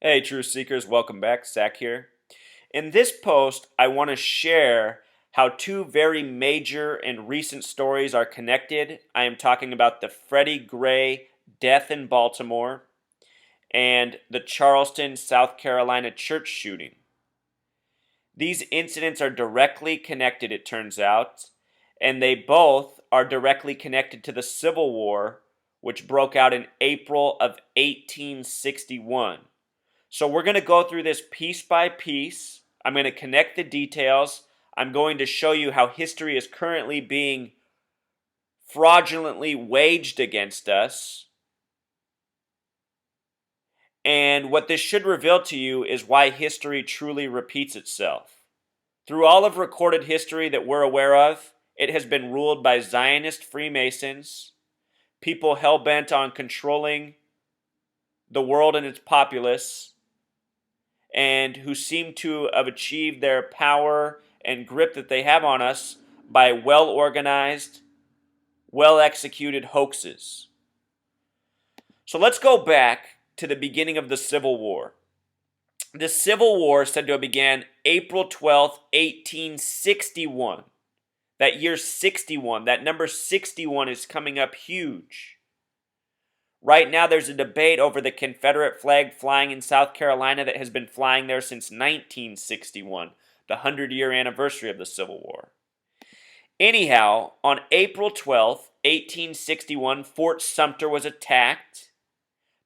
Hey, Truth Seekers, welcome back. Zach here. In this post, I want to share how two very major and recent stories are connected. I am talking about the Freddie Gray death in Baltimore and the Charleston, South Carolina church shooting. These incidents are directly connected, it turns out, and they both are directly connected to the Civil War, which broke out in April of 1861. So we're going to go through this piece by piece. I'm going to connect the details. I'm going to show you how history is currently being fraudulently waged against us. And what this should reveal to you is why history truly repeats itself. Through all of recorded history that we're aware of, it has been ruled by Zionist Freemasons, people hell-bent on controlling the world and its populace, and who seem to have achieved their power and grip that they have on us by well-organized, well-executed hoaxes. So let's go back to the beginning of the Civil War. The Civil War is said to have began April 12th, 1861. That year 61, that number 61 is coming up huge. Right now, there's a debate over the Confederate flag flying in South Carolina that has been flying there since 1961, the 100-year anniversary of the Civil War. Anyhow, on April 12th, 1861, Fort Sumter was attacked.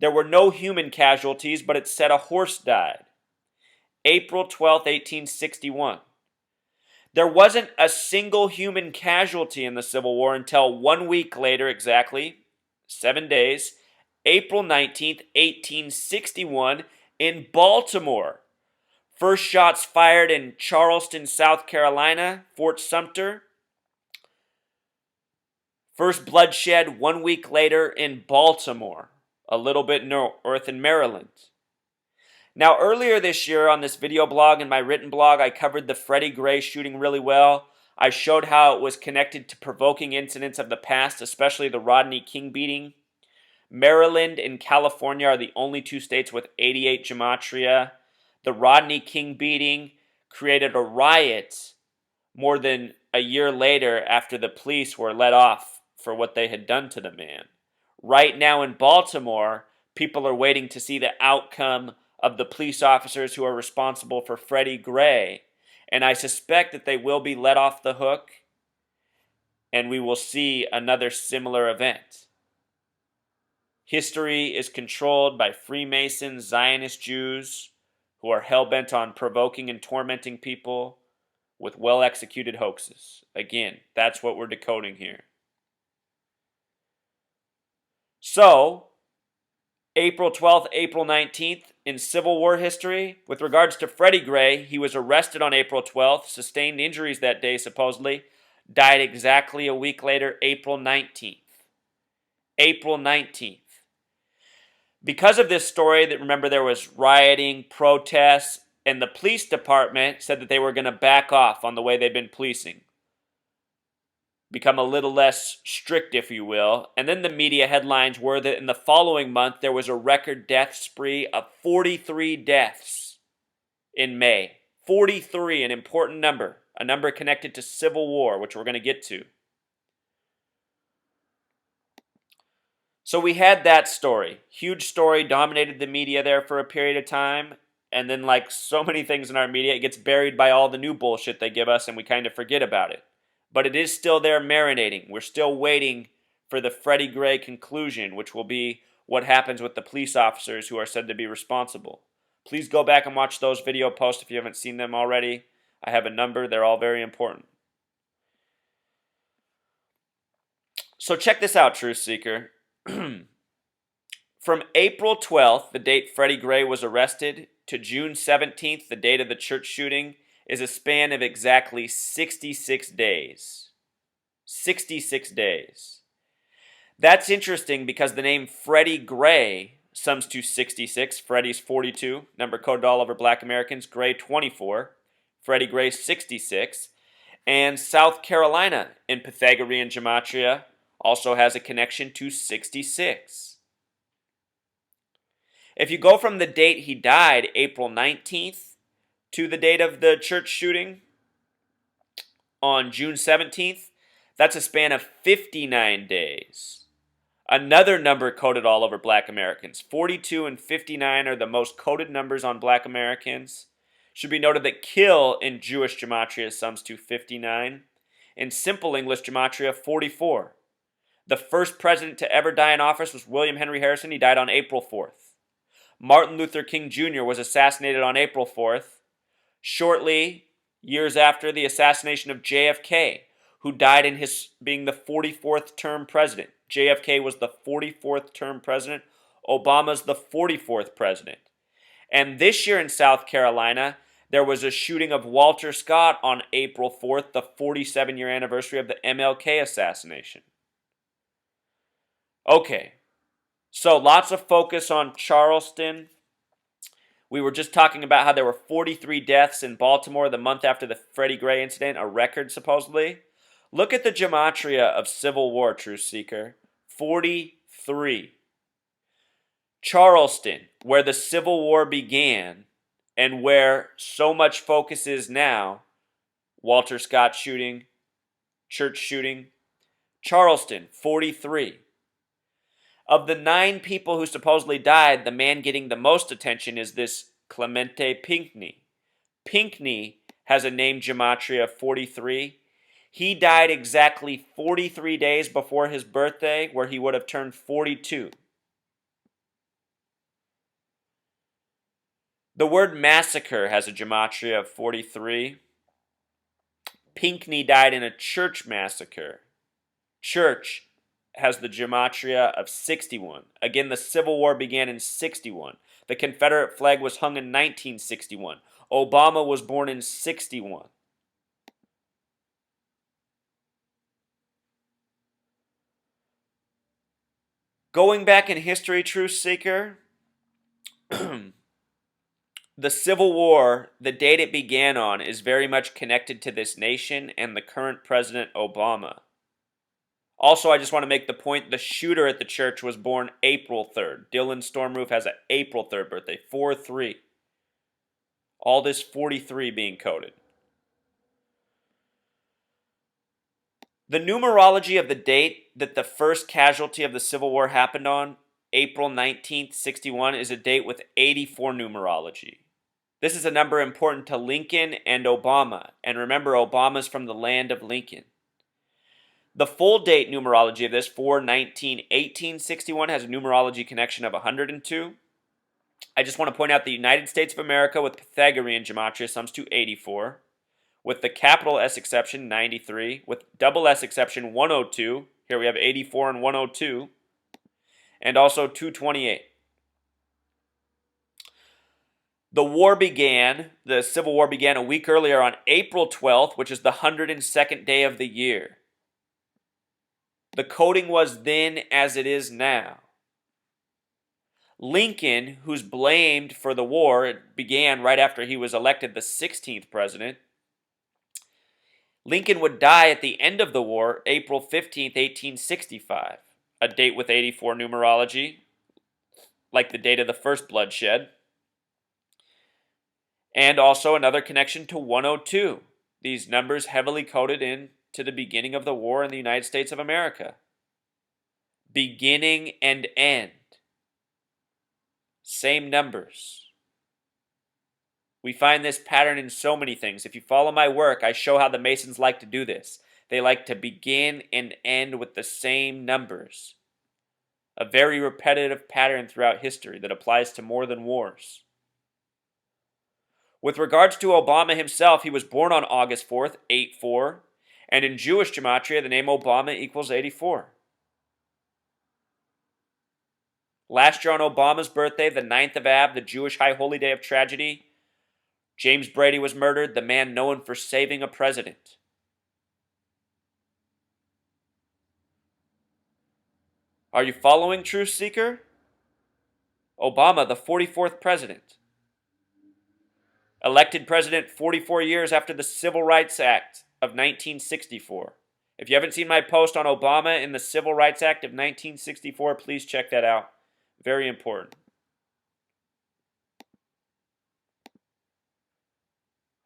There were no human casualties, but it said a horse died. April 12th, 1861. There wasn't a single human casualty in the Civil War until 1 week later, exactly 7 days, April 19th, 1861, in Baltimore. First shots fired in Charleston, South Carolina, Fort Sumter. First bloodshed 1 week later in Baltimore, a little bit north in Maryland. Now, earlier this year on this video blog and my written blog, I covered the Freddie Gray shooting really well. I showed how it was connected to provoking incidents of the past, especially the Rodney King beating. Maryland and California are the only two states with 88 gematria. The Rodney King beating created a riot more than a year later after the police were let off for what they had done to the man. Right now in Baltimore, people are waiting to see the outcome of the police officers who are responsible for Freddie Gray. And I suspect that they will be let off the hook and we will see another similar event. History is controlled by Freemasons, Zionist Jews who are hell-bent on provoking and tormenting people with well-executed hoaxes. Again, that's what we're decoding here. So, April 12th, April 19th, in Civil War history, with regards to Freddie Gray, he was arrested on April 12th, sustained injuries that day supposedly, died exactly a week later, April 19th. April 19th. Because of this story, that remember there was rioting, protests, and the police department said that they were going to back off on the way they've been policing. Become a little less strict, if you will. And then the media headlines were that in the following month, there was a record death spree of 43 deaths in May. 43, an important number. A number connected to Civil War, which we're going to get to. So we had that story. Huge story, dominated the media there for a period of time. And then like so many things in our media, it gets buried by all the new bullshit they give us and we kind of forget about it. But it is still there marinating. We're still waiting for the Freddie Gray conclusion, which will be what happens with the police officers who are said to be responsible. Please go back and watch those video posts if you haven't seen them already. I have a number. They're all very important. So check this out, Truth Seeker. From April 12th, the date Freddie Gray was arrested, to June 17th, the date of the church shooting, is a span of exactly 66 days. 66 days. That's interesting because the name Freddie Gray sums to 66. Freddie's 42, number coded all over black Americans. Gray 24. Freddie Gray 66. And South Carolina in Pythagorean gematria also has a connection to 66. If you go from the date he died, April 19th, to the date of the church shooting on June 17th, that's a span of 59 days. Another number coded all over black Americans. 42 and 59 are the most coded numbers on black Americans. Should be noted that kill in Jewish gematria sums to 59. In simple English gematria, 44. The first president to ever die in office was William Henry Harrison. He died on April 4th. Martin Luther King Jr. was assassinated on April 4th, shortly years after the assassination of JFK, who died in his being the 44th term president. JFK was the 44th term president. Obama's the 44th president. And this year in South Carolina, there was a shooting of Walter Scott on April 4th, the 47-year anniversary of the MLK assassination. Okay, so lots of focus on Charleston. We were just talking about how there were 43 deaths in Baltimore the month after the Freddie Gray incident, a record supposedly. Look at the gematria of Civil War, Truth Seeker. 43. Charleston, where the Civil War began and where so much focus is now, Walter Scott shooting, church shooting. Charleston, 43. Of the 9 people who supposedly died, the man getting the most attention is this Clemente Pinckney. Pinckney has a name gematria of 43. He died exactly 43 days before his birthday, where he would have turned 42. The word massacre has a gematria of 43. Pinckney died in a church massacre. Church has the gematria of 61. Again, the Civil War began in 61. The Confederate flag was hung in 1961. Obama was born in 61. Going back in history, Truth Seeker, the Civil War, the date it began on, is very much connected to this nation and the current President Obama. Also, I just want to make the point, the shooter at the church was born April 3rd. Dylan Stormroof has an April 3rd birthday, 4-3. All this 43 being coded. The numerology of the date that the first casualty of the Civil War happened on, April 19th, 61, is a date with 84 numerology. This is a number important to Lincoln and Obama. And remember, Obama's from the land of Lincoln. The full date numerology of this, 4/19/1861, has a numerology connection of 102. I just want to point out the United States of America with Pythagorean gematria sums to 84. With the capital S exception, 93. With double S exception, 102. Here we have 84 and 102. And also 228. The Civil War began a week earlier on April 12th, which is the 102nd day of the year. The coding was then as it is now. Lincoln, who's blamed for the war, it began right after he was elected the 16th president. Lincoln would die at the end of the war, April 15th, 1865, a date with 84 numerology, like the date of the first bloodshed. And also another connection to 102. These numbers heavily coded in to the beginning of the war in the United States of America. Beginning and end. Same numbers. We find this pattern in so many things. If you follow my work, I show how the Masons like to do this. They like to begin and end with the same numbers. A very repetitive pattern throughout history that applies to more than wars. With regards to Obama himself, he was born on August 4th, 8-4, and in Jewish gematria, the name Obama equals 84. Last year on Obama's birthday, the 9th of Ab, the Jewish High Holy Day of Tragedy, James Brady was murdered, the man known for saving a president. Are you following, Truth Seeker? Obama, the 44th president. Elected president 44 years after the Civil Rights Act of 1964. If you haven't seen my post on Obama in the Civil Rights Act of 1964, please check that out. Very important.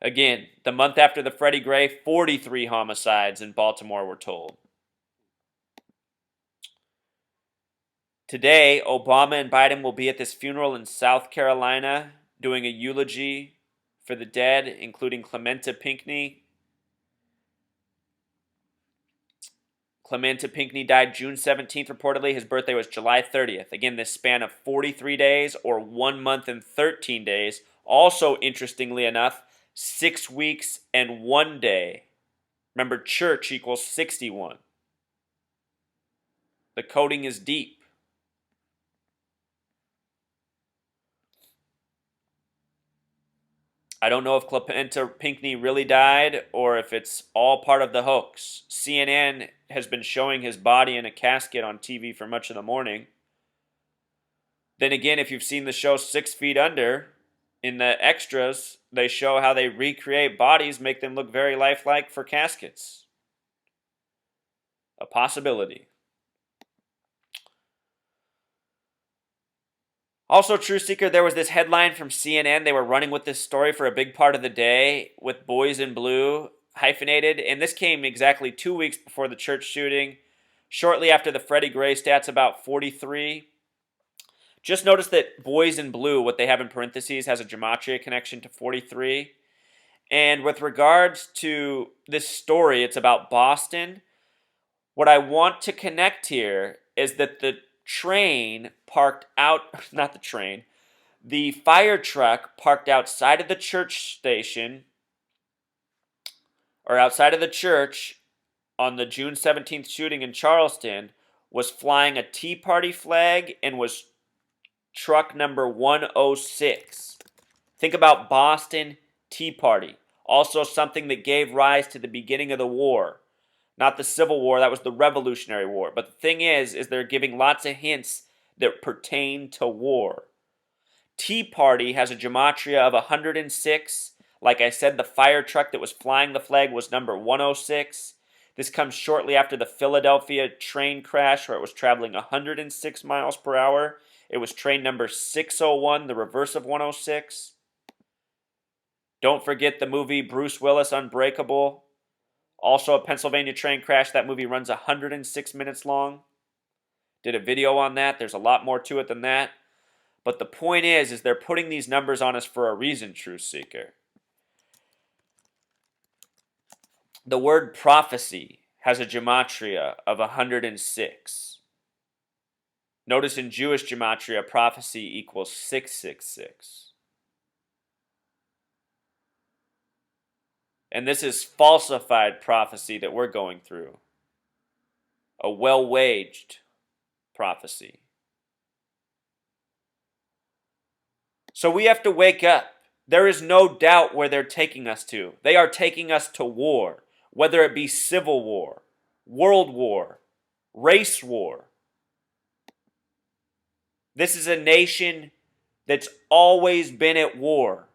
Again, the month after the Freddie Gray, 43 homicides in Baltimore were told. Today, Obama and Biden will be at this funeral in South Carolina doing a eulogy for the dead, including Clementa Pinckney. Clementa Pinckney died June 17th, reportedly. His birthday was July 30th. Again, this span of 43 days or 1 month and 13 days. Also, interestingly enough, 6 weeks and 1 day. Remember, church equals 61. The coding is deep. I don't know if Clementa Pinckney really died or if it's all part of the hoax. CNN has been showing his body in a casket on TV for much of the morning. Then again, if you've seen the show 6 Feet Under, in the extras, they show how they recreate bodies, make them look very lifelike for caskets. A possibility. Also, True Seeker, there was this headline from CNN. They were running with this story for a big part of the day with Boys in Blue hyphenated. And this came exactly 2 weeks before the church shooting, shortly after the Freddie Gray stats, about 43. Just notice that Boys in Blue, what they have in parentheses, has a gematria connection to 43. And with regards to this story, it's about Boston. What I want to connect here is that the train parked out, not the train, the fire truck parked outside of the church station, or outside of the church on the June 17th shooting in Charleston, was flying a Tea Party flag and was truck number 106. Think about Boston Tea Party. Also something that gave rise to the beginning of the war. Not the Civil War, that was the Revolutionary War. But the thing is they're giving lots of hints that pertain to war. Tea Party has a gematria of 106. Like I said, the fire truck that was flying the flag was number 106. This comes shortly after the Philadelphia train crash where it was traveling 106 miles per hour. It was train number 601, the reverse of 106. Don't forget the movie Bruce Willis, Unbreakable. Also a Pennsylvania train crash. That movie runs 106 minutes long. Did a video on that. There's a lot more to it than that. But the point is they're putting these numbers on us for a reason, Truth Seeker. The word prophecy has a gematria of 106. Notice in Jewish gematria, prophecy equals 666. And this is falsified prophecy that we're going through. A well-waged prophecy. So we have to wake up. There is no doubt where they're taking us to. They are taking us to war, whether it be civil war, world war, race war. This is a nation that's always been at war.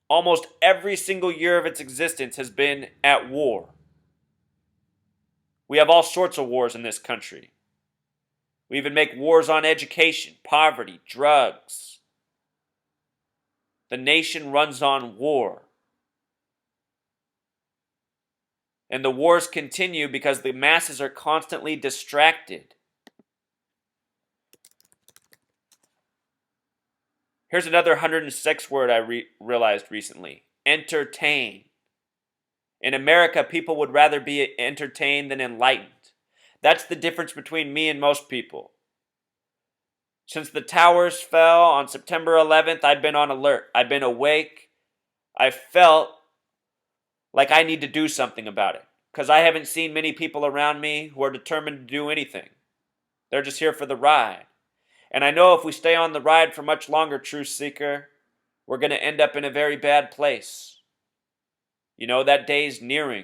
Almost every single year of its existence has been at war. We have all sorts of wars in this country. We even make wars on education, poverty, drugs. The nation runs on war. And the wars continue because the masses are constantly distracted. Here's another 106 word I realized recently. Entertain. In America, people would rather be entertained than enlightened. That's the difference between me and most people. Since the towers fell on September 11th, I've been on alert. I've been awake. I felt like I need to do something about it because I haven't seen many people around me who are determined to do anything. They're just here for the ride. And I know if we stay on the ride for much longer, Truth Seeker, we're going to end up in a very bad place. You know, that day's nearing.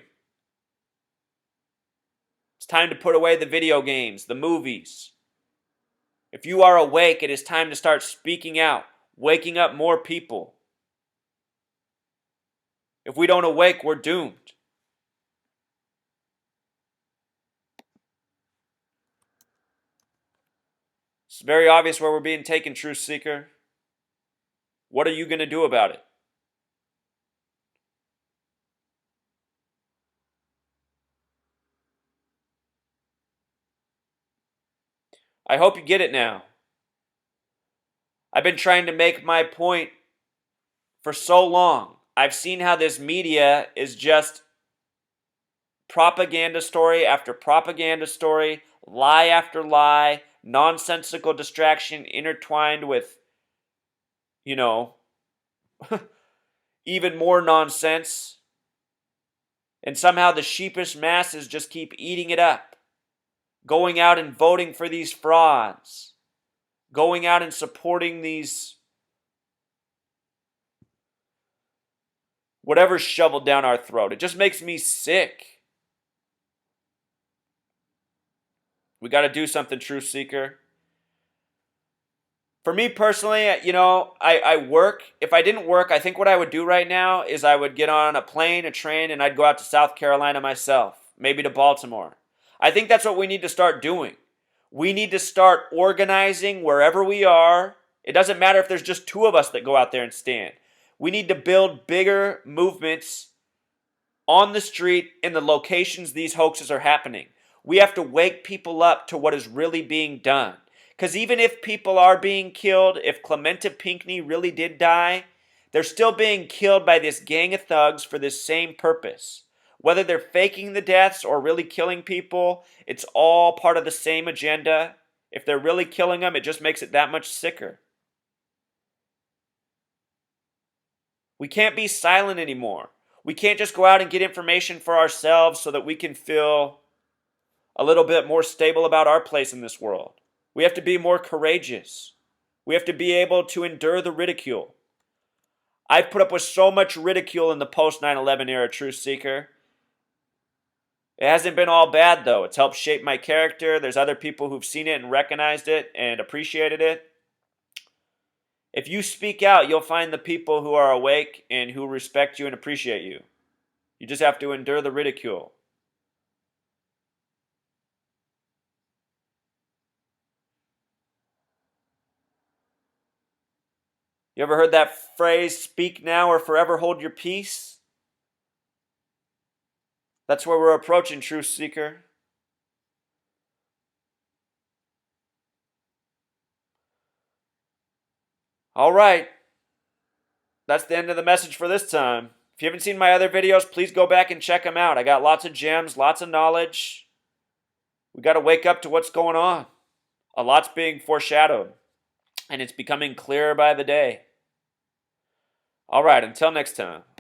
It's time to put away the video games, the movies. If you are awake, it is time to start speaking out, waking up more people. If we don't awake, we're doomed. It's very obvious where we're being taken, Truth Seeker. What are you going to do about it? I hope you get it now. I've been trying to make my point for so long. I've seen how this media is just propaganda story after propaganda story, lie after lie, nonsensical distraction intertwined with, you know, even more nonsense. And somehow the sheepish masses just keep eating it up, going out and voting for these frauds, going out and supporting these whatever's shoveled down our throat. It just makes me sick. We got to do something, truth seeker. For me personally, I work. If I didn't work, I think what I would do right now is I would get on a plane, a train, and I'd go out to South Carolina myself, maybe to Baltimore. I think that's what we need to start doing. We need to start organizing wherever we are. It doesn't matter if there's just two of us that go out there and stand. We need to build bigger movements on the street in the locations these hoaxes are happening. We have to wake people up to what is really being done. Because even if people are being killed, if Clementa Pinckney really did die, they're still being killed by this gang of thugs for this same purpose. Whether they're faking the deaths or really killing people, it's all part of the same agenda. If they're really killing them, it just makes it that much sicker. We can't be silent anymore. We can't just go out and get information for ourselves so that we can feel a little bit more stable about our place in this world. We have to be more courageous. We have to be able to endure the ridicule. I've put up with so much ridicule in the post 9/11 era, truth seeker. It hasn't been all bad though. It's helped shape my character. There's other people who've seen it and recognized it and appreciated it. If you speak out, you'll find the people who are awake and who respect you and appreciate you. You just have to endure the ridicule. You ever heard that phrase, speak now or forever hold your peace? That's where we're approaching, truth seeker. All right. That's the end of the message for this time. If you haven't seen my other videos, please go back and check them out. I got lots of gems, lots of knowledge. We got to wake up to what's going on. A lot's being foreshadowed, and it's becoming clearer by the day. All right, until next time.